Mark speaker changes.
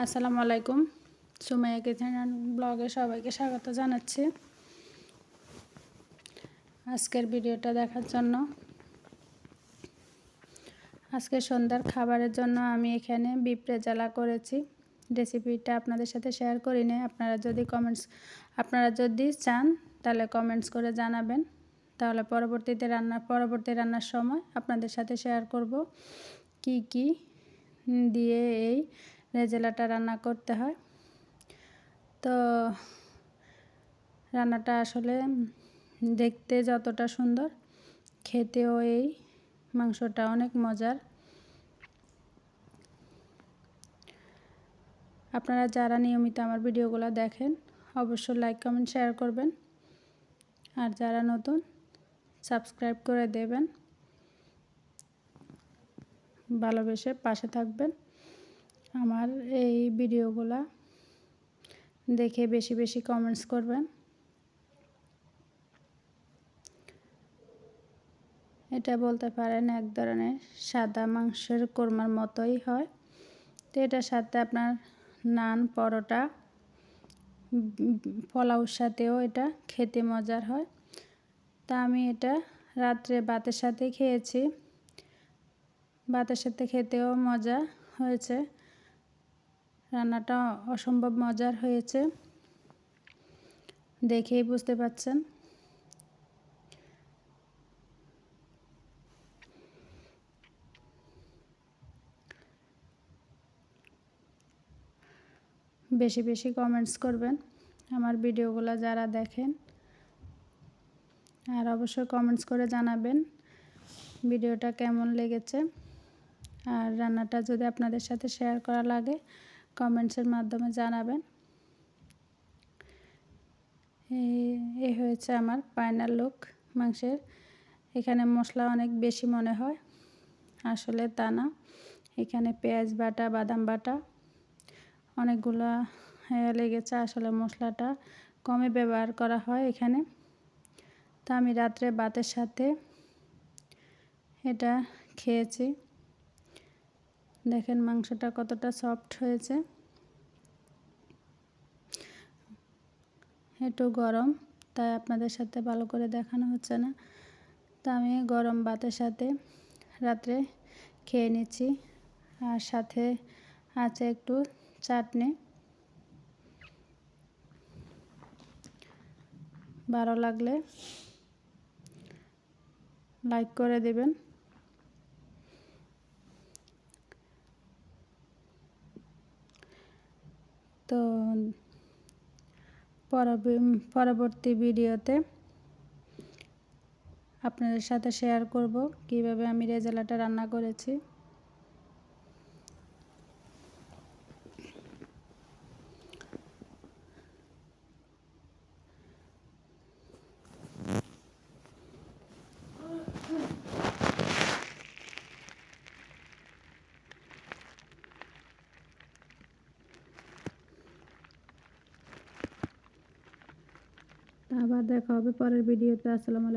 Speaker 1: আসসালামু আলাইকুম। Sumaiya kitchen and ব্লগে সবাইকে স্বাগত জানাচ্ছি। আজকের ভিডিওটা দেখার জন্য আজকে সন্ধ্যার খাবারের জন্য আমি এখানে বিফ রেজালা করেছি। রেসিপিটা আপনাদের সাথে শেয়ার করি না। আপনারা যদি চান তাহলে কমেন্টস করে জানাবেন, তাহলে পরবর্তী রান্নার সময় আপনাদের সাথে শেয়ার করব কি কি দিয়ে এই রেজালাটা রান্না করতে হয়। তো রান্নাটা আসলে দেখতে যতটা সুন্দর, খেতেও এই মাংসটা অনেক মজার। আপনারা যারা নিয়মিত আমার ভিডিওগুলো দেখেন অবশ্যই লাইক কমেন্ট শেয়ার করবেন, আর যারা নতুন সাবস্ক্রাইব করে দেবেন, ভালোবেসে পাশে থাকবেন। আমার এই ভিডিওগুলো দেখে বেশি বেশি কমেন্টস করবেন। এটা বলতে পারেন এক ধরনের সাদা মাংসের কোরমার মতোই হয়। তো এটার সাথে আপনার নান, পরোটা, পোলাওর সাথেও এটা খেতে মজার হয়। তা আমি এটা রাত্রে ভাতের সাথে খেয়েছি। ভাতের সাথে খেতেও মজা হয়েছে। রান্নাটা অসম্ভব মজার হয়েছে, দেখেই বুঝতে পারছেন। বেশি বেশি কমেন্টস করবেন আমার ভিডিওগুলো যারা দেখেন, আর অবশ্যই কমেন্টস করে জানাবেন ভিডিওটা কেমন লেগেছে। আর রান্নাটা যদি আপনাদের সাথে শেয়ার করা লাগে কমেন্টসের মাধ্যমে জানাবেন। এই হয়েছে আমার ফাইনাল লুক মাংসের। এখানে মশলা অনেক বেশি মনে হয়, আসলে তা না। এখানে পেঁয়াজ বাটা, বাদাম বাটা অনেকগুলো লেগেছে। আসলে মশলাটা কমে ব্যবহার করা হয় এখানে। তা আমি রাত্রে ভাতের সাথে এটা খেয়েছি। দেখেন মাংসটা কতটা সফট হয়েছে। একটু গরম, তাই আপনাদের সাথে ভালো করে দেখানো হচ্ছে না। তা আমি গরম ভাতের সাথে রাত্রে খেয়ে নিচ্ছি, আর সাথে আছে একটু চাটনি। ভালো লাগলে লাইক করে দেবেন। তো পরবর্তী ভিডিওতে আপনাদের সাথে শেয়ার করব কিভাবে আমি রেজালাটা রান্না করেছি। আবার দেখা হবে পরের ভিডিওতে। আসসালামু আলাইকুম।